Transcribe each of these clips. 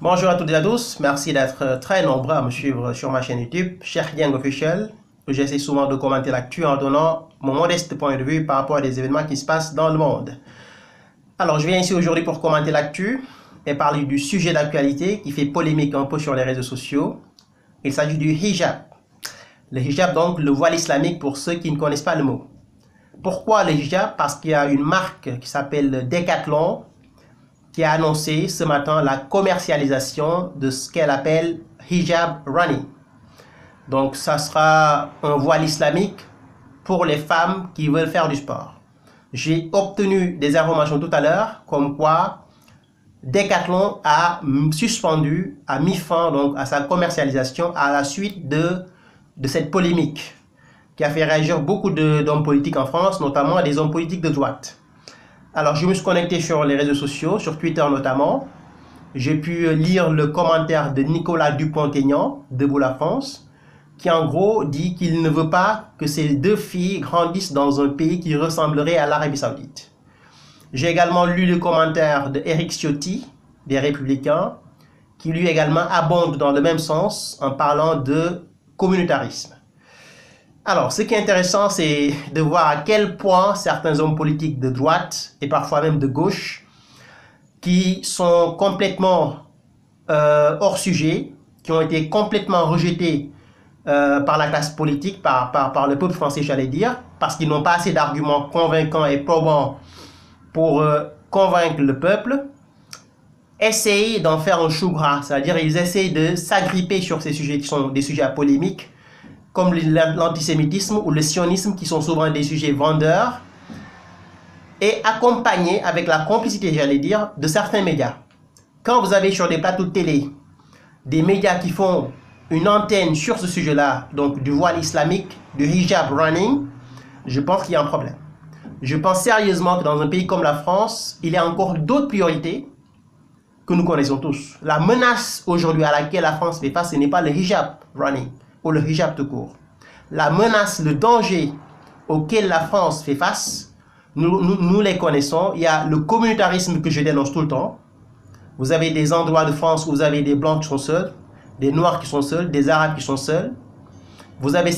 Bonjour à toutes et à tous, merci d'être très nombreux à me suivre sur ma chaîne YouTube, Cheikh Dieng Official, où j'essaie souvent de commenter l'actu en donnant mon modeste point de vue par rapport à des événements qui se passent dans le monde. Alors je viens ici aujourd'hui pour commenter l'actu et parler du sujet d'actualité qui fait polémique un peu sur les réseaux sociaux. Il s'agit du hijab. Le hijab, donc le voile islamique pour ceux qui ne connaissent pas le mot. Pourquoi le hijab? Parce qu'il y a une marque qui s'appelle Decathlon qui a annoncé ce matin la commercialisation de ce qu'elle appelle hijab running. Donc ça sera un voile islamique pour les femmes qui veulent faire du sport. J'ai obtenu des informations tout à l'heure comme quoi Decathlon a suspendu, a mis fin donc à sa commercialisation à la suite de cette polémique qui a fait réagir beaucoup d'hommes politiques en France, notamment des hommes politiques de droite. Alors, je me suis connecté sur les réseaux sociaux, sur Twitter notamment. J'ai pu lire le commentaire de Nicolas Dupont-Aignan, Debout la France, qui en gros dit qu'il ne veut pas que ces deux filles grandissent dans un pays qui ressemblerait à l'Arabie Saoudite. J'ai également lu le commentaire de Éric Ciotti, des Républicains, qui lui également abonde dans le même sens en parlant de communautarisme. Alors, ce qui est intéressant, c'est de voir à quel point certains hommes politiques de droite et parfois même de gauche, qui sont complètement hors sujet, qui ont été complètement rejetés par la classe politique, par le peuple français, j'allais dire, parce qu'ils n'ont pas assez d'arguments convaincants et probants pour convaincre le peuple, essayent d'en faire un chou gras, c'est-à-dire ils essayent de s'agripper sur ces sujets qui sont des sujets à polémique, comme l'antisémitisme ou le sionisme, qui sont souvent des sujets vendeurs, et accompagnés avec la complicité, j'allais dire, de certains médias. Quand vous avez sur des plateaux de télé des médias qui font une antenne sur ce sujet-là, donc du voile islamique, du hijab running, je pense qu'il y a un problème. Je pense sérieusement que dans un pays comme la France, il y a encore d'autres priorités que nous connaissons tous. La menace aujourd'hui à laquelle la France fait face, ce n'est pas le hijab running, ou le hijab tout court. La menace, le danger auquel la France fait face, nous les connaissons. Il y a le communautarisme que je dénonce tout le temps. Vous avez des endroits de France où vous avez des blancs qui sont seuls, des noirs qui sont seuls, des arabes qui sont seuls. Vous avez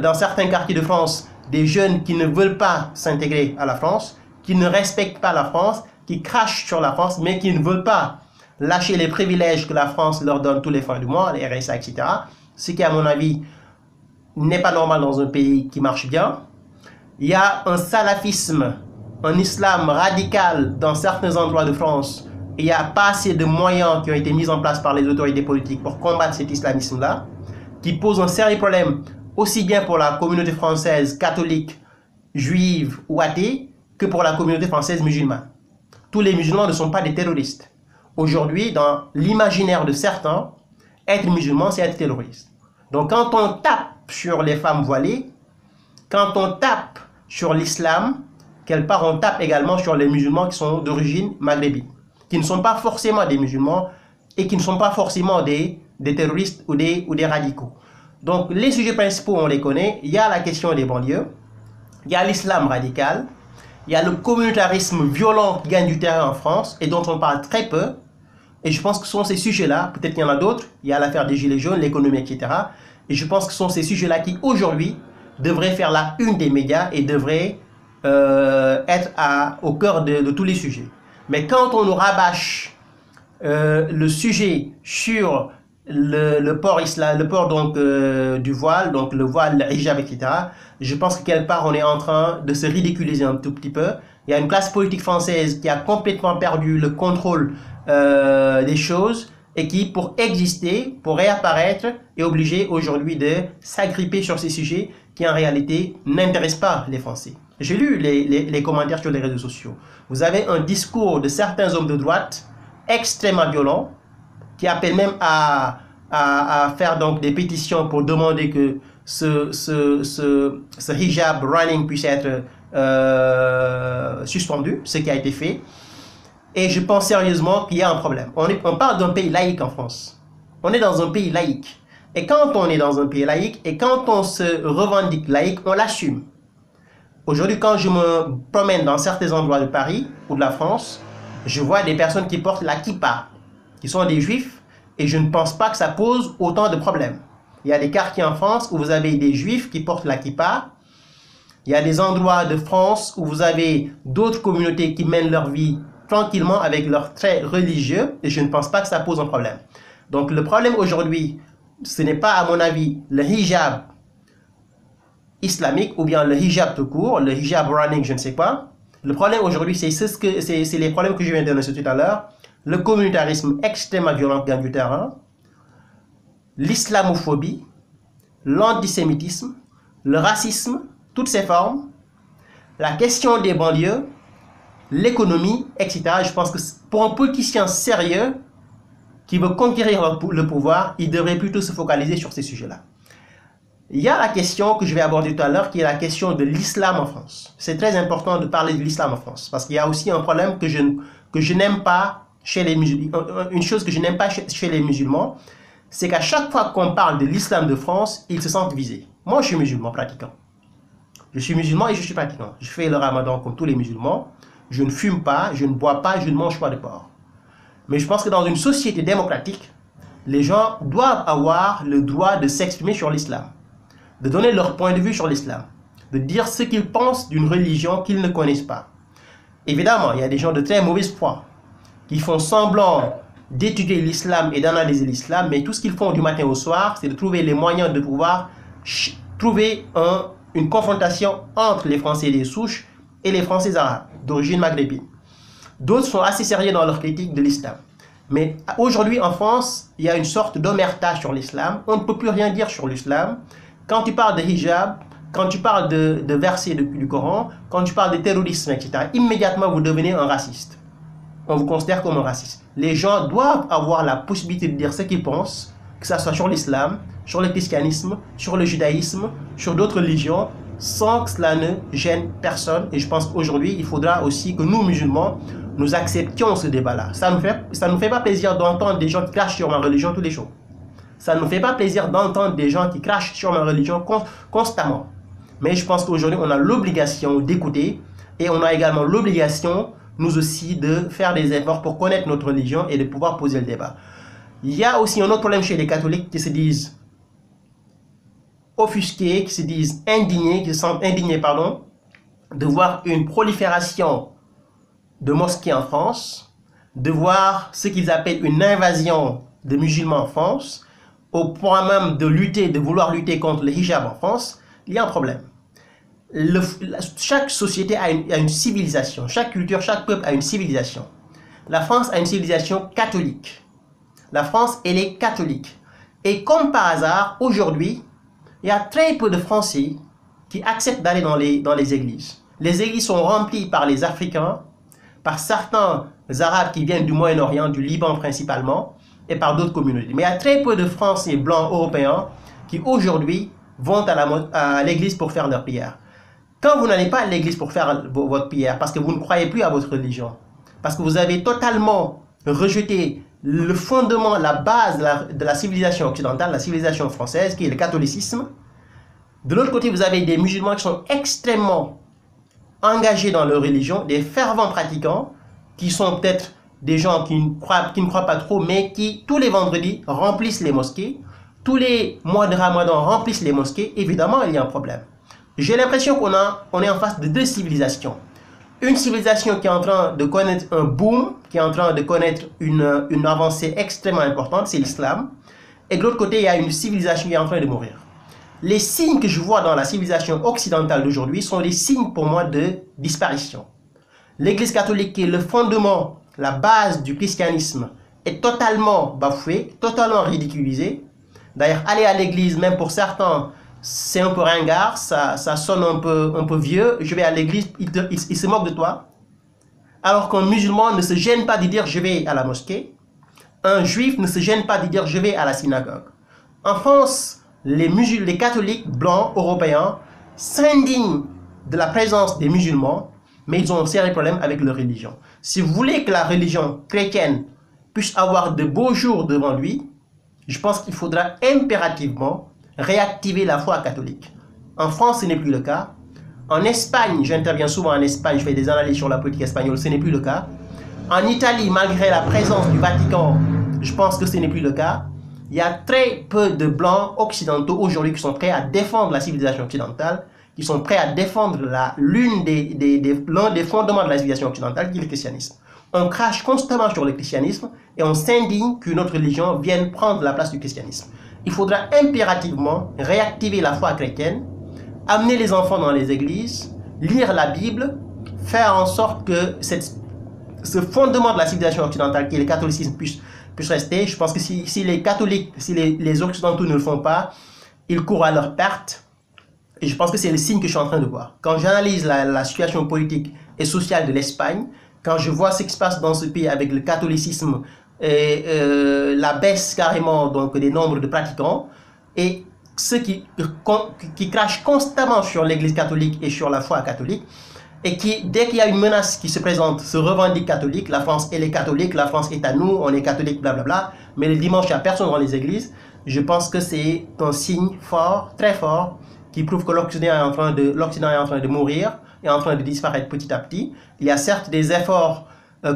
dans certains quartiers de France, des jeunes qui ne veulent pas s'intégrer à la France, qui ne respectent pas la France, qui crachent sur la France, mais qui ne veulent pas lâcher les privilèges que la France leur donne tous les fins du mois, les RSA, etc. Ce qui, à mon avis, n'est pas normal dans un pays qui marche bien. Il y a un salafisme, un islam radical dans certains endroits de France. Et il n'y a pas assez de moyens qui ont été mis en place par les autorités politiques pour combattre cet islamisme-là, qui pose un sérieux problème aussi bien pour la communauté française catholique, juive ou athée, que pour la communauté française musulmane. Tous les musulmans ne sont pas des terroristes. Aujourd'hui, dans l'imaginaire de certains, être musulman, c'est être terroriste. Donc quand on tape sur les femmes voilées, quand on tape sur l'islam, quelque part on tape également sur les musulmans qui sont d'origine maghrébine, qui ne sont pas forcément des musulmans et qui ne sont pas forcément des terroristes ou des radicaux. Donc les sujets principaux, on les connaît. Il y a la question des banlieues, il y a l'islam radical, il y a le communautarisme violent qui gagne du terrain en France et dont on parle très peu. Et je pense que ce sont ces sujets-là, peut-être qu'il y en a d'autres, il y a l'affaire des gilets jaunes, l'économie, etc. Et je pense que ce sont ces sujets-là qui, aujourd'hui, devraient faire la une des médias et devraient être au cœur de tous les sujets. Mais quand on nous rabâche le sujet sur le port donc, du voile, donc le voile, le hijab, etc., je pense que quelque part, on est en train de se ridiculiser un tout petit peu. Il y a une classe politique française qui a complètement perdu le contrôle des choses et qui, pour exister, pour réapparaître, est obligé aujourd'hui de s'agripper sur ces sujets qui en réalité n'intéressent pas les Français. J'ai lu les commentaires sur les réseaux sociaux. Vous avez un discours de certains hommes de droite extrêmement violent qui appellent même à faire donc des pétitions pour demander que ce hijab running puisse être suspendu, ce qui a été fait. Et je pense sérieusement qu'il y a un problème. On parle d'un pays laïque en France. On est dans un pays laïque. Et quand on est dans un pays laïque, et quand on se revendique laïque, on l'assume. Aujourd'hui, quand je me promène dans certains endroits de Paris ou de la France, je vois des personnes qui portent la kippa, qui sont des juifs, et je ne pense pas que ça pose autant de problèmes. Il y a des quartiers en France où vous avez des juifs qui portent la kippa. Il y a des endroits de France où vous avez d'autres communautés qui mènent leur vie tranquillement avec leurs traits religieux, et je ne pense pas que ça pose un problème. Donc le problème aujourd'hui, ce n'est pas à mon avis le hijab islamique ou bien le hijab tout court, le hijab running, je ne sais pas. Le problème aujourd'hui, c'est les problèmes que je viens d'énoncer tout à l'heure. Le communautarisme extrêmement violent qui gagne du terrain, l'islamophobie, l'antisémitisme, le racisme, toutes ces formes, la question des banlieues, l'économie, etc. Je pense que pour un politicien sérieux qui veut conquérir le pouvoir, il devrait plutôt se focaliser sur ces sujets-là. Il y a la question que je vais aborder tout à l'heure, qui est la question de l'islam en France. C'est très important de parler de l'islam en France, parce qu'il y a aussi un problème que je n'aime pas chez les musulmans. Une chose que je n'aime pas chez les musulmans, c'est qu'à chaque fois qu'on parle de l'islam de France, ils se sentent visés. Moi, je suis musulman pratiquant. Je suis musulman et je suis pratiquant. Je fais le ramadan comme tous les musulmans. Je ne fume pas, je ne bois pas, je ne mange pas de porc. Mais je pense que dans une société démocratique, les gens doivent avoir le droit de s'exprimer sur l'islam, de donner leur point de vue sur l'islam, de dire ce qu'ils pensent d'une religion qu'ils ne connaissent pas. Évidemment, il y a des gens de très mauvaise foi qui font semblant d'étudier l'islam et d'analyser l'islam, mais tout ce qu'ils font du matin au soir, c'est de trouver les moyens de pouvoir trouver une confrontation entre les Français des souches et les Français arabes d'origine maghrébine. D'autres sont assez sérieux dans leur critique de l'islam. Mais aujourd'hui en France, il y a une sorte d'omerta sur l'islam. On ne peut plus rien dire sur l'islam. Quand tu parles de hijab, quand tu parles de versets du Coran, quand tu parles de terrorisme, etc., immédiatement vous devenez un raciste. On vous considère comme un raciste. Les gens doivent avoir la possibilité de dire ce qu'ils pensent, que ce soit sur l'islam, sur le christianisme, sur le judaïsme, sur d'autres religions, sans que cela ne gêne personne. Et je pense qu'aujourd'hui, il faudra aussi que nous, musulmans, nous acceptions ce débat-là. Ça ne nous fait pas plaisir d'entendre des gens qui crachent sur ma religion tous les jours. Ça ne nous fait pas plaisir d'entendre des gens qui crachent sur ma religion constamment. Mais je pense qu'aujourd'hui, on a l'obligation d'écouter et on a également l'obligation, nous aussi, de faire des efforts pour connaître notre religion et de pouvoir poser le débat. Il y a aussi un autre problème chez les catholiques qui se disent offusqués, qui se disent indignés, qui se sentent indignés, de voir une prolifération de mosquées en France, de voir ce qu'ils appellent une invasion de musulmans en France, au point même de vouloir lutter contre le hijab en France. Il y a un problème. Chaque société a une civilisation, chaque culture, chaque peuple a une civilisation. La France a une civilisation catholique. La France, elle est catholique. Et comme par hasard, aujourd'hui, il y a très peu de Français qui acceptent d'aller dans les églises. Les églises sont remplies par les Africains, par certains Arabes qui viennent du Moyen-Orient, du Liban principalement, et par d'autres communautés. Mais il y a très peu de Français blancs européens qui aujourd'hui vont à l'église pour faire leur prière. Quand vous n'allez pas à l'église pour faire votre prière, parce que vous ne croyez plus à votre religion, parce que vous avez totalement rejeté le fondement, la base de la civilisation occidentale, la civilisation française, qui est le catholicisme. De l'autre côté, vous avez des musulmans qui sont extrêmement engagés dans leur religion, des fervents pratiquants, qui sont peut-être des gens qui ne croient pas trop, mais qui, tous les vendredis, remplissent les mosquées, tous les mois de Ramadan remplissent les mosquées. Évidemment, il y a un problème. J'ai l'impression qu'on est en face de deux civilisations. Une civilisation qui est en train de connaître un boom, qui est en train de connaître une avancée extrêmement importante, c'est l'islam. Et de l'autre côté, il y a une civilisation qui est en train de mourir. Les signes que je vois dans la civilisation occidentale d'aujourd'hui sont des signes pour moi de disparition. L'Église catholique, qui est le fondement, la base du christianisme, est totalement bafouée, totalement ridiculisée. D'ailleurs, aller à l'église, même pour certains, c'est un peu ringard, ça sonne un peu vieux. Je vais à l'église, il se moque de toi. Alors qu'un musulman ne se gêne pas de dire je vais à la mosquée. Un juif ne se gêne pas de dire je vais à la synagogue. En France, les catholiques blancs européens s'indignent de la présence des musulmans, mais ils ont un sérieux problème avec leur religion. Si vous voulez que la religion chrétienne puisse avoir de beaux jours devant lui, je pense qu'il faudra impérativement réactiver la foi catholique. En France, ce n'est plus le cas. En Espagne, j'interviens souvent en Espagne, je fais des analyses sur la politique espagnole, ce n'est plus le cas. En Italie, malgré la présence du Vatican, Je pense que ce n'est plus le cas. Il y a très peu de blancs occidentaux aujourd'hui qui sont prêts à défendre la civilisation occidentale, qui sont prêts à défendre l'un des fondements de la civilisation occidentale, qui est le christianisme. On crache constamment sur le christianisme et on s'indigne qu'une autre religion vienne prendre la place du christianisme. Il faudra impérativement réactiver la foi chrétienne, amener les enfants dans les églises, lire la Bible, faire en sorte que ce fondement de la civilisation occidentale, qui est le catholicisme, puisse rester. Je pense que si les catholiques, si les occidentaux ne le font pas, ils courent à leur perte. Et je pense que c'est le signe que je suis en train de voir. Quand j'analyse la situation politique et sociale de l'Espagne, quand je vois ce qui se passe dans ce pays avec le catholicisme et la baisse carrément donc, des nombres de pratiquants, et ceux qui crachent constamment sur l'Église catholique et sur la foi catholique, et qui, dès qu'il y a une menace qui se présente, se revendique catholique. La France, elle est catholique, la France est à nous, on est catholique, blablabla. Mais le dimanche, il n'y a personne dans les églises. Je pense que c'est un signe fort, très fort, qui prouve que l'Occident est en train de mourir, est en train de disparaître petit à petit. Il y a certes des efforts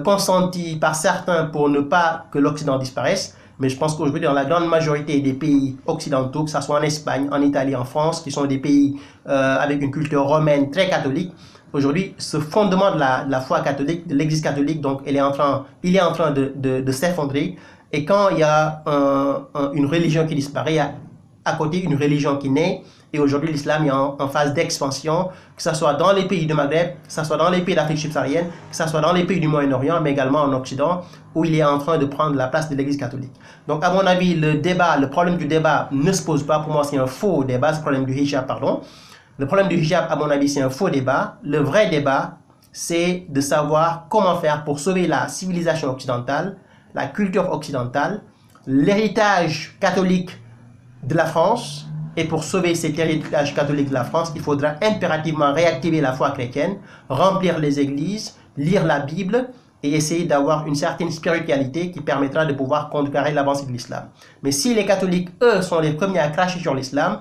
consentis par certains pour ne pas que l'Occident disparaisse, mais je pense qu'aujourd'hui, dans la grande majorité des pays occidentaux, que ce soit en Espagne, en Italie, en France, qui sont des pays avec une culture romaine très catholique, aujourd'hui, ce fondement de la foi catholique, de l'Église catholique, donc il est en train de s'effondrer. Et quand il y a une religion qui disparaît, il y a à côté une religion qui naît. Et aujourd'hui, l'islam est en phase d'expansion, que ce soit dans les pays du Maghreb, que ce soit dans les pays d'Afrique subsaharienne, que ce soit dans les pays du Moyen-Orient, mais également en Occident, où il est en train de prendre la place de l'Église catholique. Donc, à mon avis, le problème du débat ne se pose pas. Pour moi, c'est un faux débat, ce problème du hijab, pardon. Le problème du hijab, à mon avis, c'est un faux débat. Le vrai débat, c'est de savoir comment faire pour sauver la civilisation occidentale, la culture occidentale, l'héritage catholique de la France. Et pour sauver cet héritage catholique de la France, il faudra impérativement réactiver la foi chrétienne, remplir les églises, lire la Bible et essayer d'avoir une certaine spiritualité qui permettra de pouvoir contrecarrer l'avancée de l'islam. Mais si les catholiques, eux, sont les premiers à cracher sur l'islam,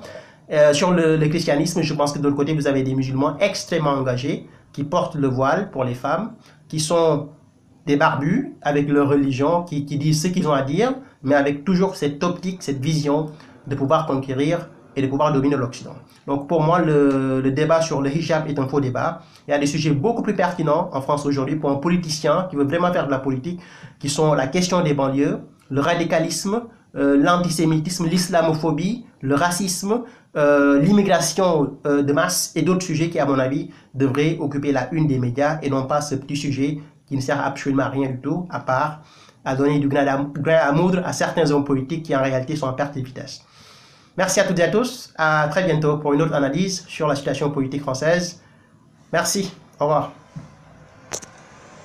sur le christianisme, je pense que de l'autre côté, vous avez des musulmans extrêmement engagés qui portent le voile pour les femmes, qui sont des barbus avec leur religion, qui disent ce qu'ils ont à dire, mais avec toujours cette optique, cette vision de pouvoir conquérir et de pouvoir dominer l'Occident. Donc pour moi, le débat sur le hijab est un faux débat. Il y a des sujets beaucoup plus pertinents en France aujourd'hui pour un politicien qui veut vraiment faire de la politique, qui sont la question des banlieues, le radicalisme, l'antisémitisme, l'islamophobie, le racisme, l'immigration de masse et d'autres sujets qui, à mon avis, devraient occuper la une des médias et non pas ce petit sujet qui ne sert absolument à rien du tout, à part à donner du grain à moudre à certains hommes politiques qui en réalité sont en perte de vitesse. Merci à toutes et à tous. À très bientôt pour une autre analyse sur la situation politique française. Merci. Au revoir.